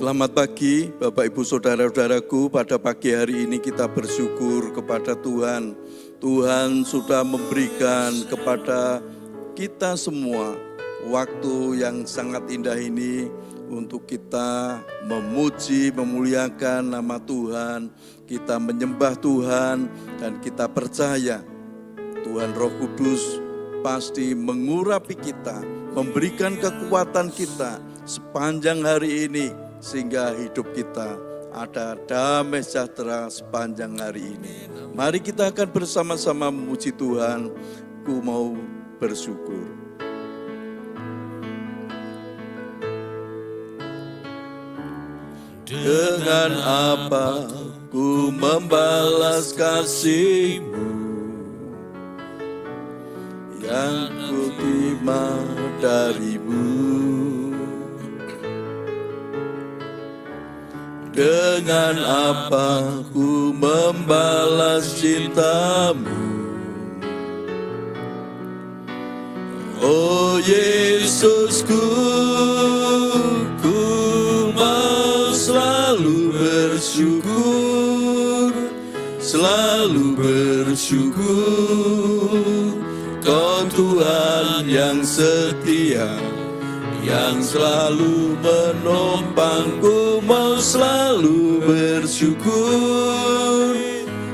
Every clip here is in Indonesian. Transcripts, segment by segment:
Selamat pagi Bapak Ibu Saudara-saudaraku. Pada pagi hari ini kita bersyukur kepada Tuhan. Tuhan sudah memberikan kepada kita semua waktu yang sangat indah ini untuk kita memuji, memuliakan nama Tuhan. Kita menyembah Tuhan dan kita percaya Tuhan Roh Kudus pasti mengurapi kita, memberikan kekuatan kita sepanjang hari ini, sehingga hidup kita ada damai sejahtera sepanjang hari ini. Mari kita akan bersama-sama memuji Tuhan. Ku mau bersyukur. Dengan apa ku membalas kasih-Mu yang ku terima dari-Mu? Dengan apa ku membalas cinta-Mu? Oh Yesusku, ku mau selalu bersyukur, selalu bersyukur. Kau Tuhan yang setia, yang selalu menopangku, mau selalu bersyukur,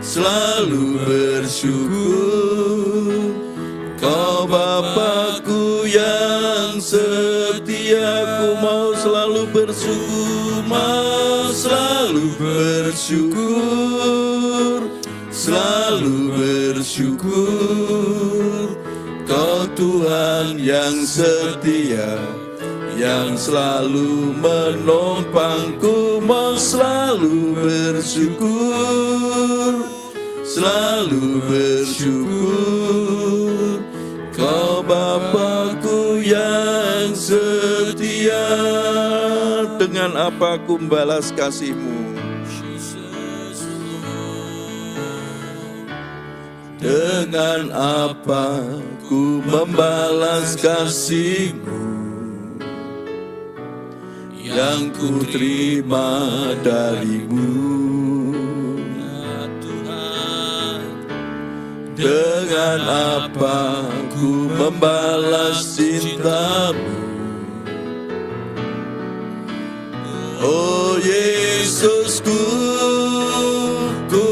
selalu bersyukur. Kau Bapakku yang setia, ku mau selalu bersyukur, mau selalu bersyukur, selalu bersyukur. Kau Tuhan yang setia, yang selalu menopangku, mau selalu bersyukur, selalu bersyukur. Kau Bapakku yang setia. Dengan apa ku membalas kasih-Mu? Dengan apa ku membalas kasih-Mu yang ku terima dari-Mu? Dengan apa ku membalas cinta-Mu? Oh Yesusku, ku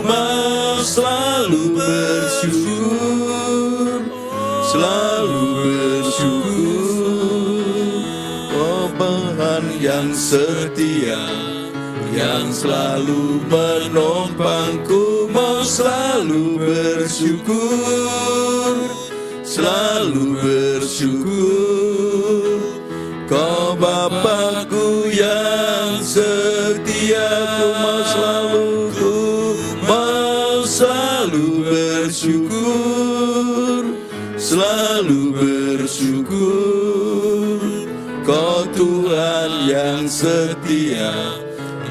mau selalu bersyukur, selalu bersyukur. Oh Tuhan yang setia, yang selalu menopangku, mau selalu bersyukur, selalu bersyukur. Kau Bapakku yang setia, ku mau selalu bersyukur, selalu bersyukur. Kau Tuhan yang setia,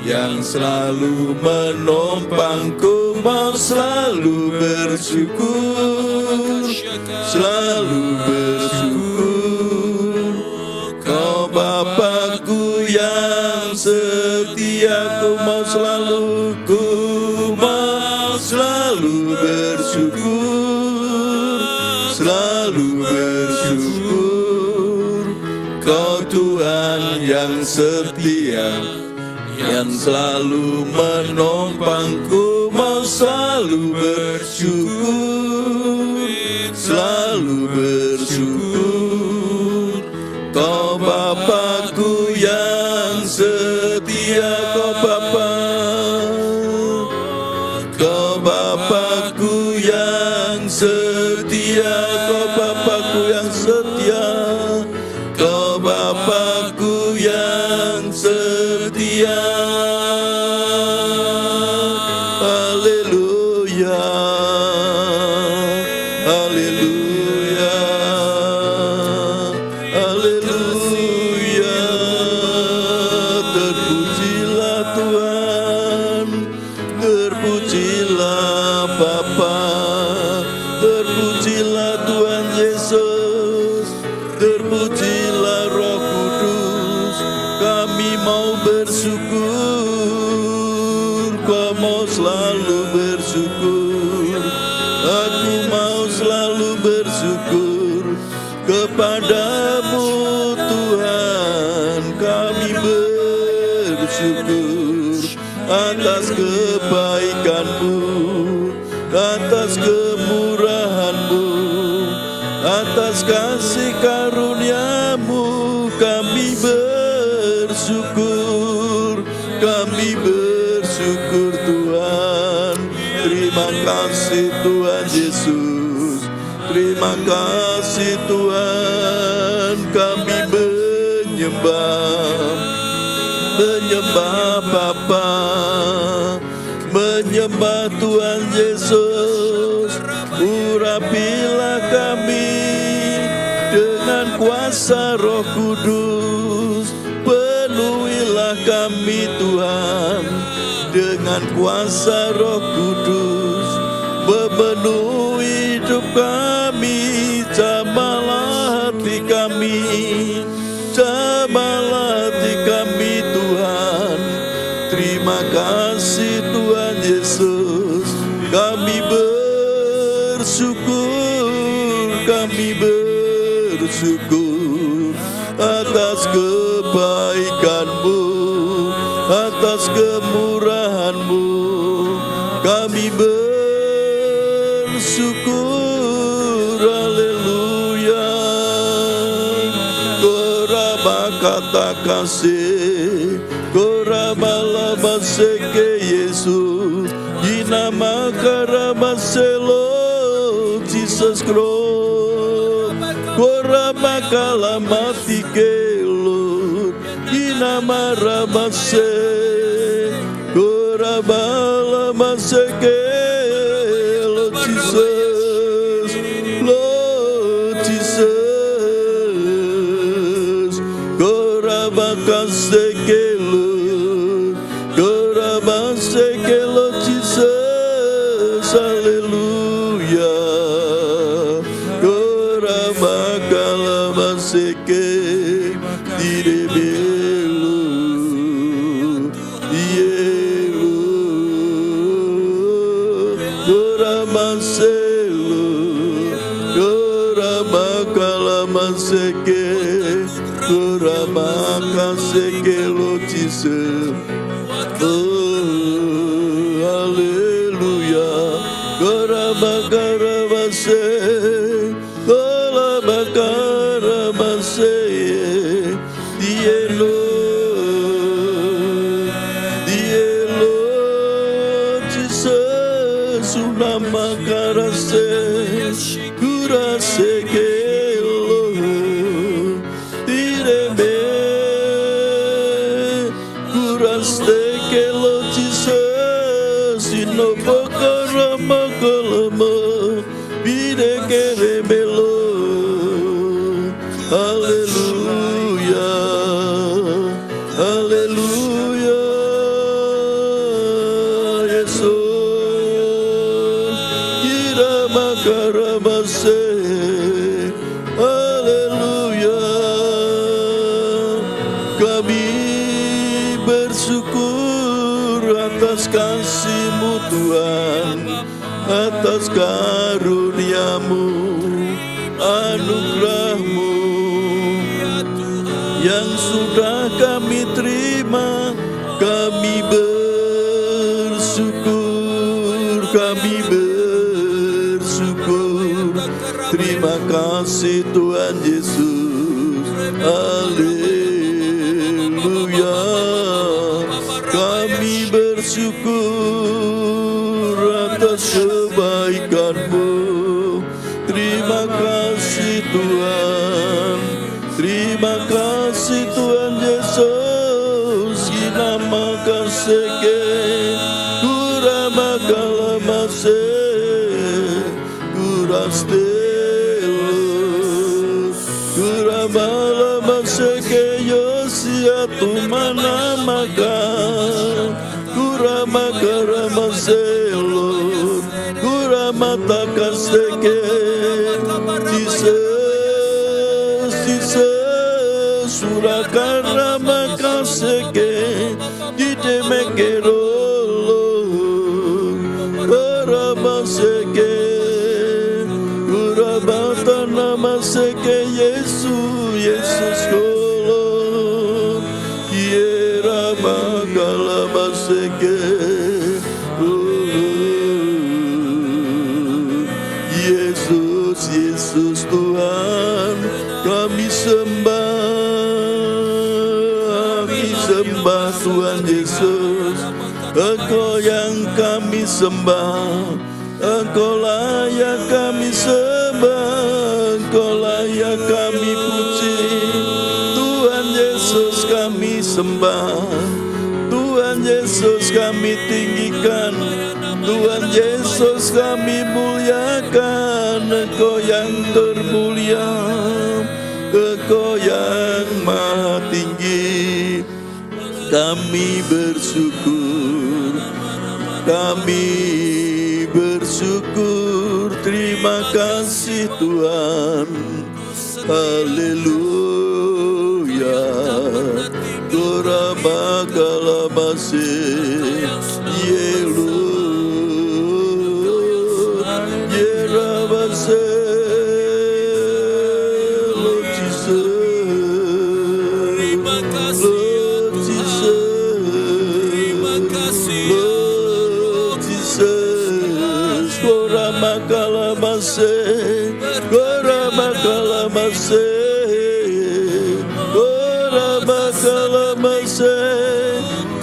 yang selalu menopangku, mau selalu bersyukur, selalu bersyukur. Kau Bapakku yang setia, ku mau selalu bersyukur, selalu bersyukur. Kau Tuhan yang setia, yang selalu menopangku, mau selalu bersyukur, selalu bersyukur. Kau Bapakku yang setia, kau Bapakku yang setia, kau Bapakku yang setia, kau Bapakku yang setia. Haleluya, haleluya, haleluya. Terpujilah Tuhan, terpujilah Bapa, terpujilah Tuhan Yesus, terpujilah Roh Kudus. Kami mau bersyukur, kau mau selalu bersyukur. Aku mau selalu bersyukur kepadamu Tuhan. Kami bersyukur atas kebaikan-Mu, atas kemurahan-Mu, atas kasih karunia-Mu. Kami bersyukur, kami bersyukur Tuhan. Terima kasih Tuhan Yesus, terima kasih Tuhan. Kami menyembah Bapa, menyembah Tuhan Yesus. Urapilah kami dengan kuasa Roh Kudus. Penuhilah kami Tuhan dengan kuasa Roh Kudus. Memenuhi hidup kami, jamahlah hati kami, jamahlah hati kami Tuhan. Terima kasih Tuhan Yesus. Kami bersyukur, kami bersyukur atas kebaikan-Mu, atas kemurahan-Mu. Kami bersyukur, haleluya. Koraba kata kasih, koraba lama seke Yesus, dinama karama selo Jesus Christ. Koraba kalamati kelo, dinama ramase, koraba lama seke Lord Jesus, Lord Jesus. Koraba kasekelo, koraba sekelo Jesus, haleluya. Koraba kalama seke direbelo, yelo. Koraba selo, koraba kalama seke, koraba kaseke lo Jesus. Oh, haleluya. Koraba karaba se, koraba karaba se, dielo, dielo Jesus, unama karase, kurase kelo, direbe, kuraste kelo Jesus, inobokara makalama, bide kerebelo. Haleluya, haleluya, Yesus, irama karamase, haleluya. Kami bersyukur atas kasih-Mu Tuhan, atas karunia-Mu, anugerah-Mu yang sudah kami terima. Kami bersyukur, kami bersyukur. Terima kasih Tuhan Yesus, haleluya. Kami bersyukur atas kebaikan-Mu. Terima kasih Tuhan, terima kasih Tuhan Yesus. Nama kaseke, kurama kalamase, kurastelo, kurama lamaseke yosia tumana maka, kurama karamaselo, kurama takaseke. Jesus, Jesus, surakarama kaseke, Rabakalabaseke. Yesus, Yesus Tuhan, kami sembah Tuhan Yesus. Engkau yang kami sembah, Engkau layak kami sembah, Engkau layak kami puji. Tuhan Yesus kami sembah, Tuhan Yesus kami tinggikan, Tuhan Yesus kami muliakan. Engkau yang termulia, Engkau yang maha tinggi. Kami bersyukur, kami bersyukur. Terima kasih Tuhan. Haleluya. Gorabakalabase. Yelu. Yerabase. Lord Jesus. Lord Jesus. Gorabakalabase. Gorabakalabase. Gorabakalabase.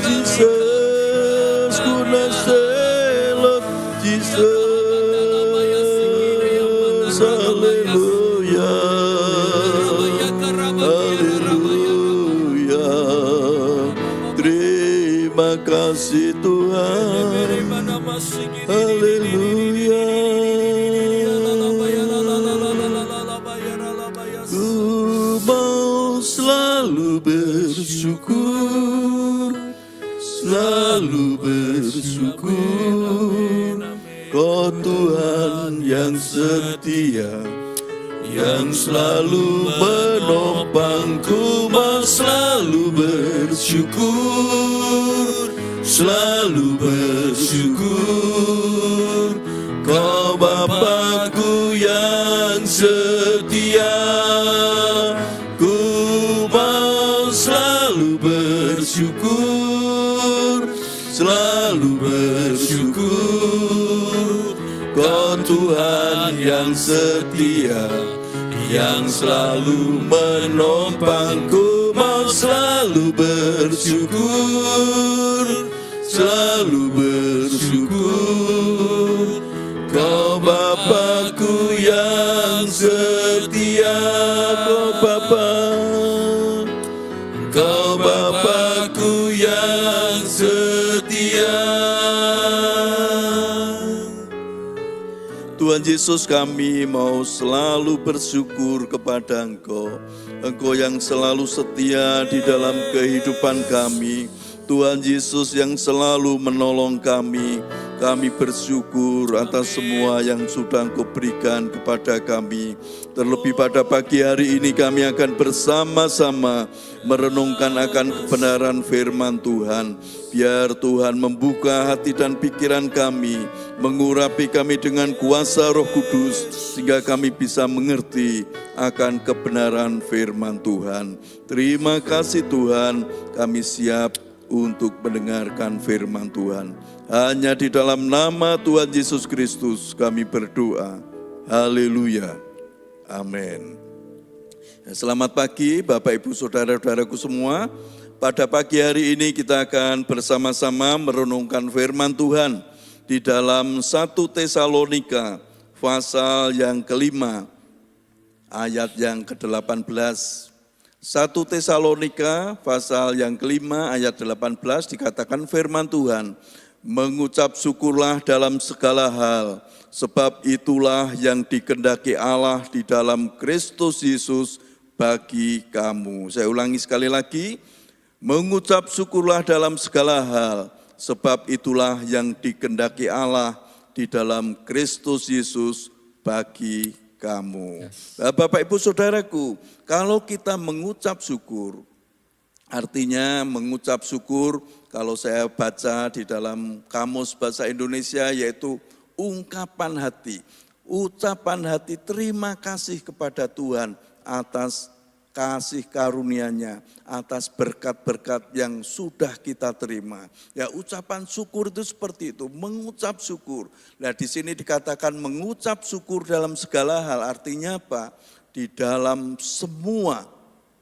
Jesus, goodness, Lord Jesus. Hallelujah. Haleluya. Terima kasih Tuhan. Haleluya. Ku mau selalu bersyukur, selalu bersyukur. Kau Tuhan yang setia, yang selalu menopangku. Mau selalu bersyukur, selalu bersyukur. Kau Bapakku yang setia, ku mau selalu bersyukur, selalu bersyukur. Kau Tuhan yang setia, yang selalu menopangku. Mau selalu bersyukur, selalu bersyukur. Kau Bapakku yang setia, kau Bapa, kau Bapakku yang setia. Tuhan Yesus, kami mau selalu bersyukur kepada Engkau. Engkau yang selalu setia di dalam kehidupan kami. Tuhan Yesus yang selalu menolong kami. Kami bersyukur atas semua yang sudah Engkau berikan kepada kami. Terlebih pada pagi hari ini kami akan bersama-sama merenungkan akan kebenaran firman Tuhan. Biar Tuhan membuka hati dan pikiran kami, mengurapi kami dengan kuasa Roh Kudus, sehingga kami bisa mengerti akan kebenaran firman Tuhan. Terima kasih Tuhan, kami siap untuk mendengarkan firman Tuhan. Hanya di dalam nama Tuhan Yesus Kristus kami berdoa. Haleluya. Amin. Selamat pagi Bapak Ibu Saudara-saudaraku semua. Pada pagi hari ini kita akan bersama-sama merenungkan firman Tuhan di dalam 1 Tesalonika pasal yang kelima ayat yang ke-18. 1 Tesalonika pasal yang kelima ayat 18 dikatakan firman Tuhan, mengucap syukurlah dalam segala hal, sebab itulah yang dikehendaki Allah di dalam Kristus Yesus bagi kamu. Saya ulangi sekali lagi, mengucap syukurlah dalam segala hal, sebab itulah yang dikehendaki Allah di dalam Kristus Yesus bagi kamu. Nah, Bapak Ibu Saudaraku, kalau kita mengucap syukur, artinya mengucap syukur, kalau saya baca di dalam Kamus Bahasa Indonesia, yaitu ungkapan hati. Ucapan hati terima kasih kepada Tuhan atas kasih karunia-Nya, atas berkat-berkat yang sudah kita terima. Ya, ucapan syukur itu seperti itu, mengucap syukur. Nah, di sini dikatakan mengucap syukur dalam segala hal, artinya apa? Di dalam semua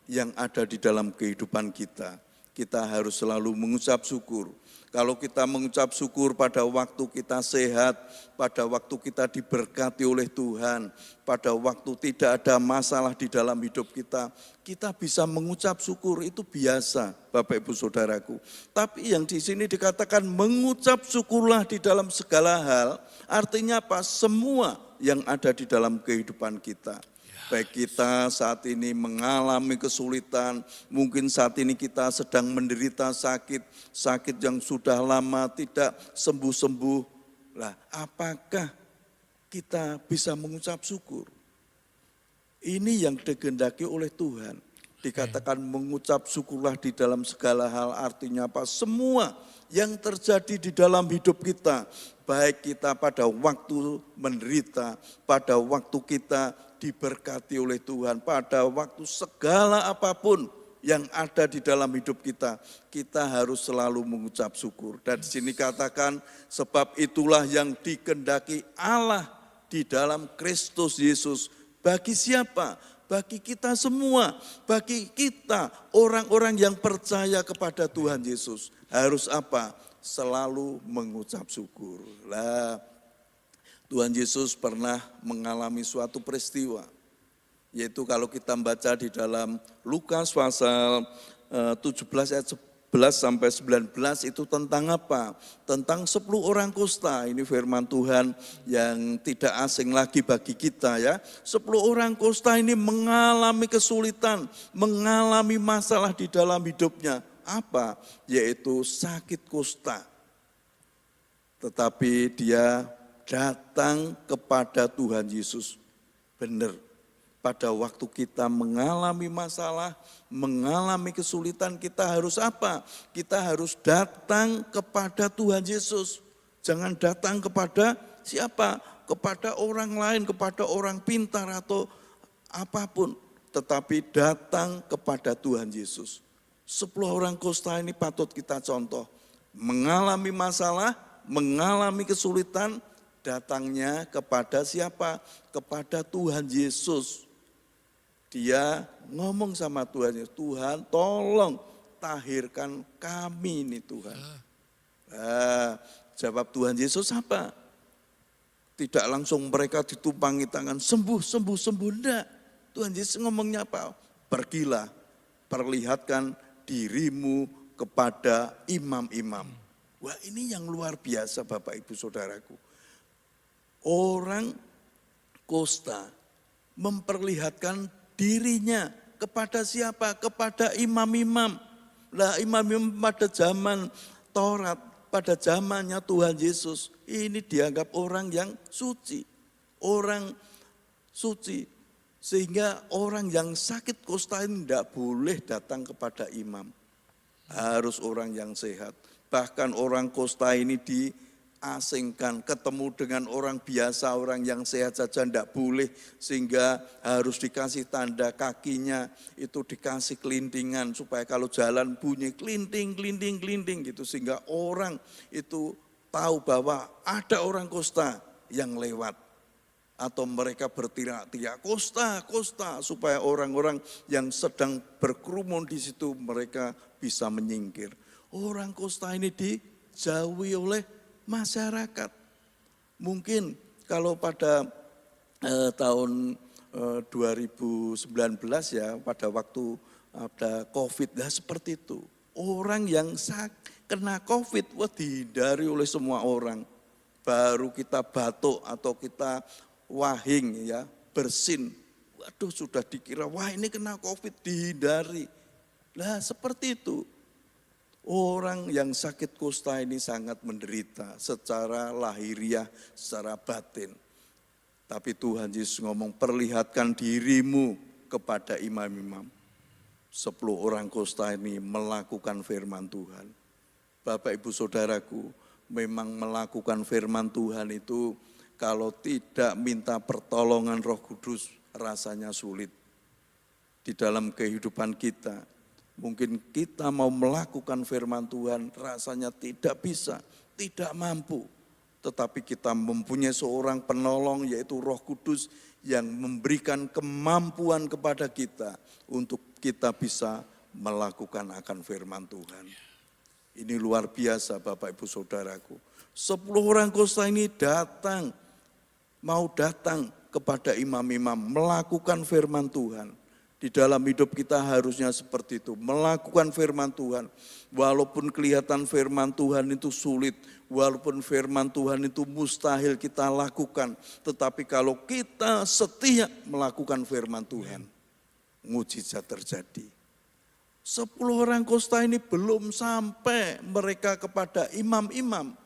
yang ada di dalam kehidupan kita harus selalu mengucap syukur. Kalau kita mengucap syukur pada waktu kita sehat, pada waktu kita diberkati oleh Tuhan, pada waktu tidak ada masalah di dalam hidup kita bisa mengucap syukur, itu biasa Bapak Ibu Saudaraku. Tapi yang di sini dikatakan mengucap syukurlah di dalam segala hal, artinya apa? Semua yang ada di dalam kehidupan kita. Baik kita saat ini mengalami kesulitan, mungkin saat ini kita sedang menderita sakit yang sudah lama tidak sembuh-sembuh. Lah, apakah kita bisa mengucap syukur? Ini yang dikehendaki oleh Tuhan. Dikatakan mengucap syukurlah di dalam segala hal, artinya apa? Semua yang terjadi di dalam hidup kita, baik kita pada waktu menderita, pada waktu kita diberkati oleh Tuhan, pada waktu segala apapun yang ada di dalam hidup kita harus selalu mengucap syukur. Dan di sini katakan, sebab itulah yang dikehendaki Allah di dalam Kristus Yesus. Bagi siapa? Bagi kita semua, bagi kita orang-orang yang percaya kepada Tuhan Yesus. Harus apa? Selalu mengucap syukur. Lah, Tuhan Yesus pernah mengalami suatu peristiwa, yaitu kalau kita baca di dalam Lukas pasal 17 ayat 11 sampai 19 itu tentang apa? Tentang 10 orang kusta. Ini firman Tuhan yang tidak asing lagi bagi kita ya. 10 orang kusta ini mengalami kesulitan, mengalami masalah di dalam hidupnya. Apa? Yaitu sakit kusta. Tetapi dia datang kepada Tuhan Yesus. Benar. Pada waktu kita mengalami masalah, mengalami kesulitan, kita harus apa? Kita harus datang kepada Tuhan Yesus. Jangan datang kepada siapa? Kepada orang lain, kepada orang pintar atau apapun. Tetapi datang kepada Tuhan Yesus. 10 orang kusta ini patut kita contoh. Mengalami masalah, mengalami kesulitan, datangnya kepada siapa? Kepada Tuhan Yesus. Dia ngomong sama Tuhan, Tuhan tolong tahirkan kami ini Tuhan. Nah, jawab Tuhan Yesus apa? Tidak langsung mereka ditumpangi tangan, sembuh, sembuh, sembuh, enggak. Tuhan Yesus ngomongnya apa? Pergilah, perlihatkan dirimu kepada imam-imam. Wah, ini yang luar biasa Bapak Ibu Saudaraku. Orang kusta memperlihatkan dirinya kepada siapa? Kepada imam-imam. Lah, imam-imam pada zaman Taurat, pada zamannya Tuhan Yesus, ini dianggap orang yang suci. Orang suci. Sehingga orang yang sakit kusta ini tidak boleh datang kepada imam. Harus orang yang sehat. Bahkan orang kusta ini diasingkan, ketemu dengan orang biasa, orang yang sehat saja tidak boleh, sehingga harus dikasih tanda kakinya, itu dikasih kelintingan, supaya kalau jalan bunyi kelinting, kelinting, kelinting gitu, sehingga orang itu tahu bahwa ada orang kusta yang lewat. Atau mereka berteriak-teriak, kusta, kusta, supaya orang-orang yang sedang berkerumun di situ mereka bisa menyingkir. Orang kusta ini dijauhi oleh masyarakat. Mungkin kalau pada tahun 2019 ya, pada waktu ada COVID, nah seperti itu. Orang yang kena COVID, wah dihindari oleh semua orang. Baru kita batuk atau kita wahing ya, bersin. Waduh sudah dikira, wah ini kena COVID, dihindari. Nah seperti itu. Orang yang sakit kusta ini sangat menderita secara lahiriah, secara batin. Tapi Tuhan Yesus ngomong, perlihatkan dirimu kepada imam-imam. 10 orang kusta ini melakukan firman Tuhan. Bapak Ibu Saudaraku, memang melakukan firman Tuhan itu kalau tidak minta pertolongan Roh Kudus rasanya sulit. di dalam kehidupan kita. Mungkin kita mau melakukan firman Tuhan rasanya tidak bisa, tidak mampu. Tetapi kita mempunyai seorang penolong yaitu Roh Kudus yang memberikan kemampuan kepada kita untuk kita bisa melakukan akan firman Tuhan. Ini luar biasa Bapak Ibu Saudaraku. 10 orang kusta ini mau datang kepada imam-imam melakukan firman Tuhan. Di dalam hidup kita harusnya seperti itu, melakukan firman Tuhan. Walaupun kelihatan firman Tuhan itu sulit, walaupun firman Tuhan itu mustahil kita lakukan, tetapi kalau kita setia melakukan firman Tuhan, mujizat terjadi. 10 orang kusta ini belum sampai mereka kepada imam-imam,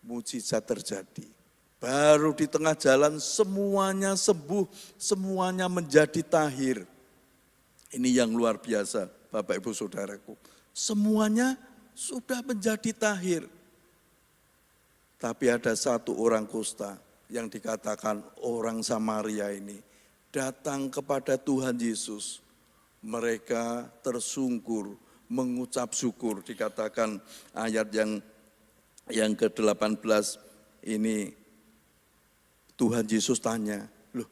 mujizat terjadi. Baru di tengah jalan semuanya sembuh, semuanya menjadi tahir. Ini yang luar biasa Bapak Ibu Saudaraku. Semuanya sudah menjadi tahir. Tapi ada satu orang kusta yang dikatakan orang Samaria ini datang kepada Tuhan Yesus. Mereka tersungkur, mengucap syukur. Dikatakan ayat yang ke-18 ini Tuhan Yesus tanya, loh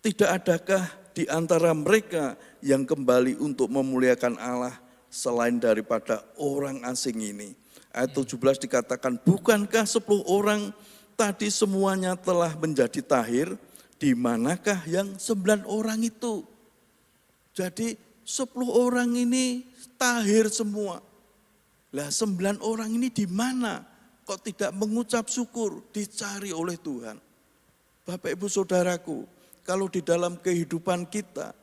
tidak adakah di antara mereka yang kembali untuk memuliakan Allah selain daripada orang asing ini? Ayat 17 dikatakan, bukankah 10 orang tadi semuanya telah menjadi tahir? Di manakah yang 9 orang itu? Jadi 10 orang ini tahir semua. Lah 9 orang ini di mana? Kok tidak mengucap syukur? Dicari oleh Tuhan. Bapak Ibu Saudaraku, kalau di dalam kehidupan kita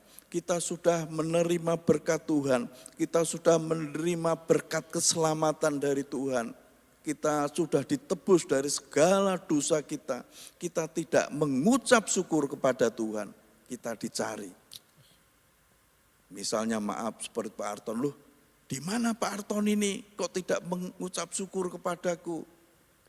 sudah menerima berkat Tuhan, kita sudah menerima berkat keselamatan dari Tuhan, kita sudah ditebus dari segala dosa kita tidak mengucap syukur kepada Tuhan, kita dicari. Misalnya maaf seperti Pak Arton, loh di mana Pak Arton ini kok tidak mengucap syukur kepadaku?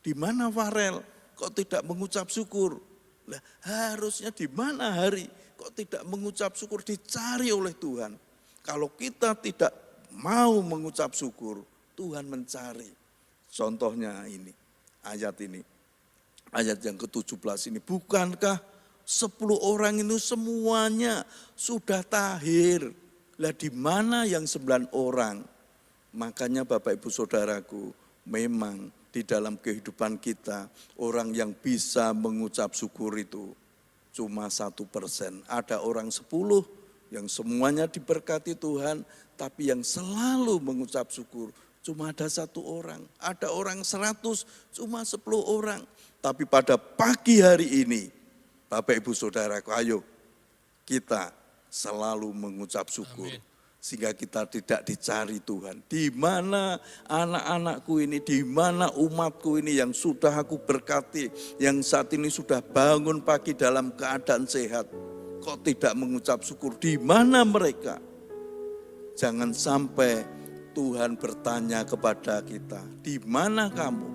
Di mana Farel kok tidak mengucap syukur? Lah, harusnya di mana Hari kok tidak mengucap syukur? Dicari oleh Tuhan. Kalau kita tidak mau mengucap syukur, Tuhan mencari. Contohnya ini, ayat yang ke-17 ini. Bukankah 10 orang itu semuanya sudah tahir? Lah di mana yang 9 orang? Makanya Bapak Ibu Saudaraku, memang di dalam kehidupan kita, orang yang bisa mengucap syukur itu cuma 1%. Ada orang 10 yang semuanya diberkati Tuhan, tapi yang selalu mengucap syukur cuma ada 1 orang. Ada orang 100, cuma 10 orang. Tapi pada pagi hari ini, Bapak Ibu Saudaraku, ayo kita selalu mengucap syukur. Amin. Sehingga kita tidak dicari Tuhan. Di mana anak-anakku ini, di mana umatku ini yang sudah aku berkati, yang saat ini sudah bangun pagi dalam keadaan sehat, kok tidak mengucap syukur? Di mana mereka? Jangan sampai Tuhan bertanya kepada kita, di mana kamu?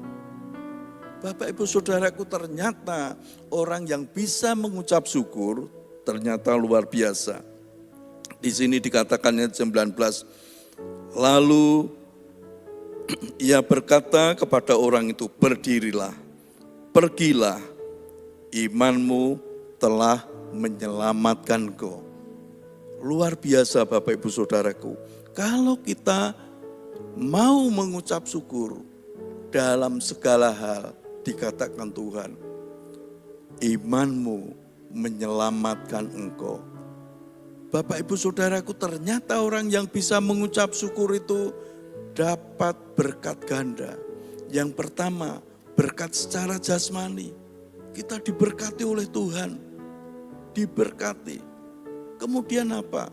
Bapak Ibu Saudaraku, ternyata orang yang bisa mengucap syukur ternyata luar biasa. Di sini dikatakannya 19, lalu ia berkata kepada orang itu, berdirilah, pergilah, imanmu telah menyelamatkan kau. Luar biasa Bapak Ibu Saudaraku, kalau kita mau mengucap syukur dalam segala hal, dikatakan Tuhan, imanmu menyelamatkan engkau. Bapak Ibu Saudaraku, ternyata orang yang bisa mengucap syukur itu dapat berkat ganda. Yang pertama, berkat secara jasmani. Kita diberkati oleh Tuhan. Diberkati. Kemudian apa?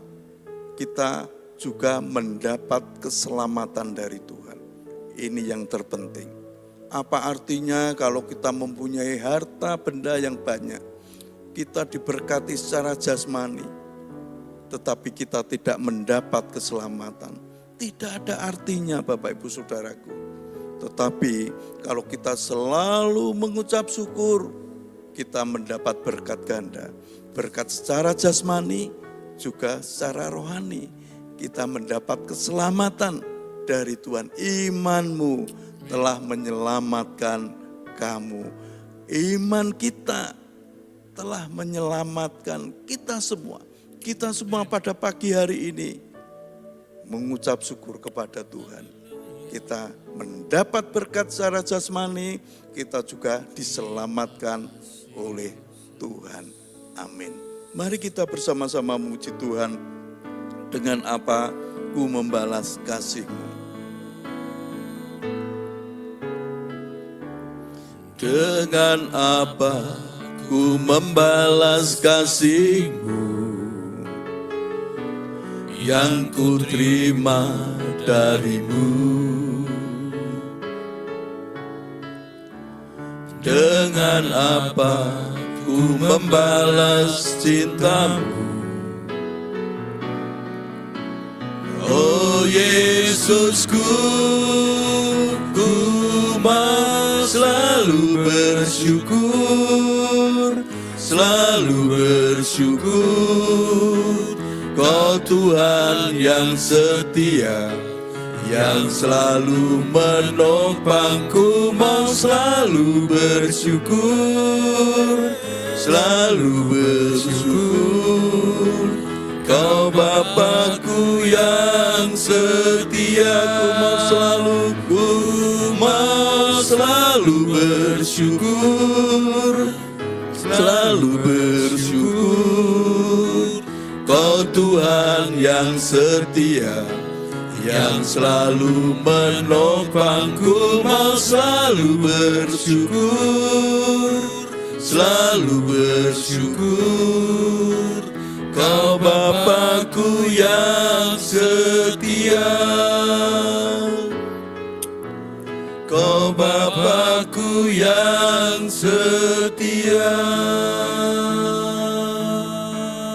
Kita juga mendapat keselamatan dari Tuhan. Ini yang terpenting. Apa artinya kalau kita mempunyai harta benda yang banyak? Kita diberkati secara jasmani, tetapi kita tidak mendapat keselamatan. Tidak ada artinya Bapak Ibu Saudaraku. Tetapi kalau kita selalu mengucap syukur, kita mendapat berkat ganda. Berkat secara jasmani juga secara rohani. Kita mendapat keselamatan dari Tuhan. Imanmu telah menyelamatkan kamu. Iman kita telah menyelamatkan kita semua. Kita semua pada pagi hari ini mengucap syukur kepada Tuhan. Kita mendapat berkat secara jasmani, kita juga diselamatkan oleh Tuhan. Amin. Mari kita bersama-sama memuji Tuhan dengan apa ku membalas kasih-Mu. Dengan apa ku membalas kasih-Mu yang ku terima dari-Mu. Dengan apa ku membalas cinta-Mu. Oh Yesusku, ku mau selalu bersyukur, selalu bersyukur. Kau Tuhan yang setia, yang selalu menopangku, mau selalu bersyukur, selalu bersyukur. Kau Bapakku yang setia, ku mau selalu bersyukur, selalu bersyukur. Kau Tuhan yang setia, yang selalu menopangku, mau selalu bersyukur, selalu bersyukur. Kau Bapakku yang setia, Kau Bapakku yang setia.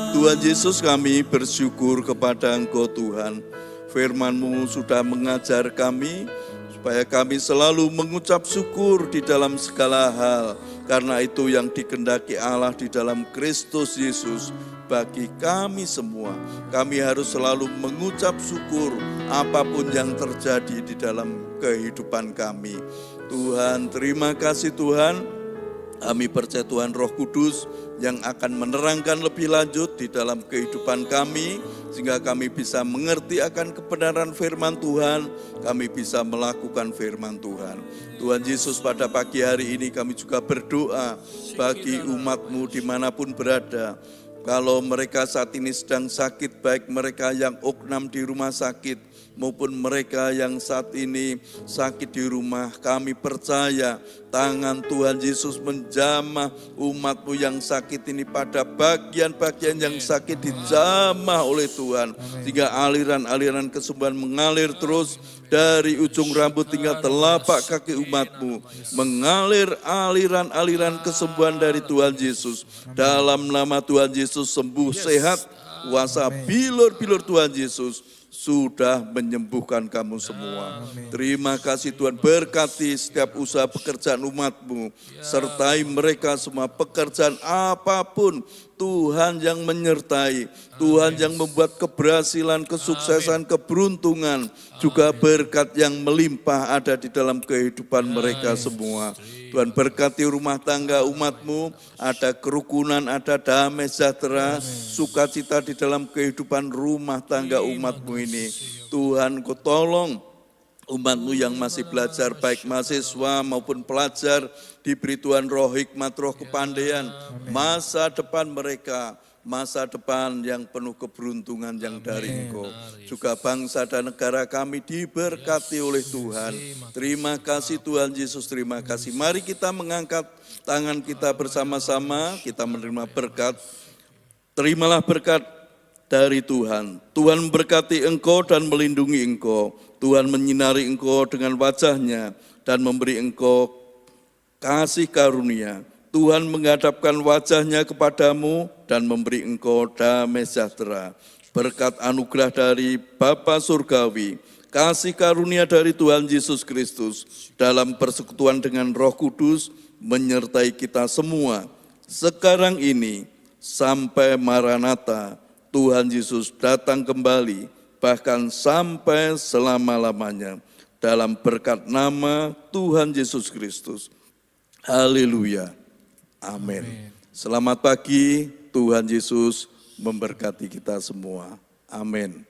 Tuhan Yesus, kami bersyukur kepada Engkau Tuhan. Firman-Mu sudah mengajar kami supaya kami selalu mengucap syukur di dalam segala hal. Karena itu yang dikehendaki Allah di dalam Kristus Yesus bagi kami semua. Kami harus selalu mengucap syukur apapun yang terjadi di dalam kehidupan kami. Tuhan, terima kasih Tuhan. Kami percaya Tuhan Roh Kudus yang akan menerangkan lebih lanjut di dalam kehidupan kami, sehingga kami bisa mengerti akan kebenaran firman Tuhan, kami bisa melakukan firman Tuhan. Tuhan Yesus, pada pagi hari ini kami juga berdoa bagi umat-Mu dimanapun berada. Kalau mereka saat ini sedang sakit, baik mereka yang oknam di rumah sakit, maupun mereka yang saat ini sakit di rumah, kami percaya tangan Tuhan Yesus menjamah umat-Mu yang sakit ini pada bagian-bagian yang sakit dijamah oleh Tuhan. Sehingga aliran-aliran kesembuhan mengalir terus dari ujung rambut hingga telapak kaki umat-Mu. Mengalir aliran-aliran kesembuhan dari Tuhan Yesus. Dalam nama Tuhan Yesus sembuh sehat, kuasa bilur-bilur Tuhan Yesus sudah menyembuhkan kamu semua. Terima kasih Tuhan, berkati setiap usaha pekerjaan umat-Mu, sertai mereka semua pekerjaan apapun. Tuhan yang menyertai, Tuhan yang membuat keberhasilan, kesuksesan, keberuntungan, juga berkat yang melimpah ada di dalam kehidupan mereka semua. Tuhan berkati rumah tangga umat-Mu, ada kerukunan, ada damai sejahtera, sukacita di dalam kehidupan rumah tangga umat-Mu ini. Tuhan, Kau tolong umat-Mu yang masih belajar, baik mahasiswa maupun pelajar, diberi Tuhan roh hikmat, roh kepandaian, masa depan mereka, masa depan yang penuh keberuntungan yang dari Engkau. Juga bangsa dan negara kami diberkati oleh Tuhan. Terima kasih Tuhan Yesus, terima kasih. Mari kita mengangkat tangan kita bersama-sama, kita menerima berkat. Terimalah berkat dari Tuhan. Tuhan memberkati engkau dan melindungi engkau. Tuhan menyinari engkau dengan wajah-Nya dan memberi engkau kasih karunia. Tuhan menghadapkan wajah-Nya kepadamu dan memberi engkau damai sejahtera. Berkat anugerah dari Bapa Surgawi, kasih karunia dari Tuhan Yesus Kristus, dalam persekutuan dengan Roh Kudus, menyertai kita semua, sekarang ini, sampai Maranatha, Tuhan Yesus datang kembali, bahkan sampai selama-lamanya. Dalam berkat nama Tuhan Yesus Kristus. Haleluya. Amin. Selamat pagi, Tuhan Yesus memberkati kita semua. Amin.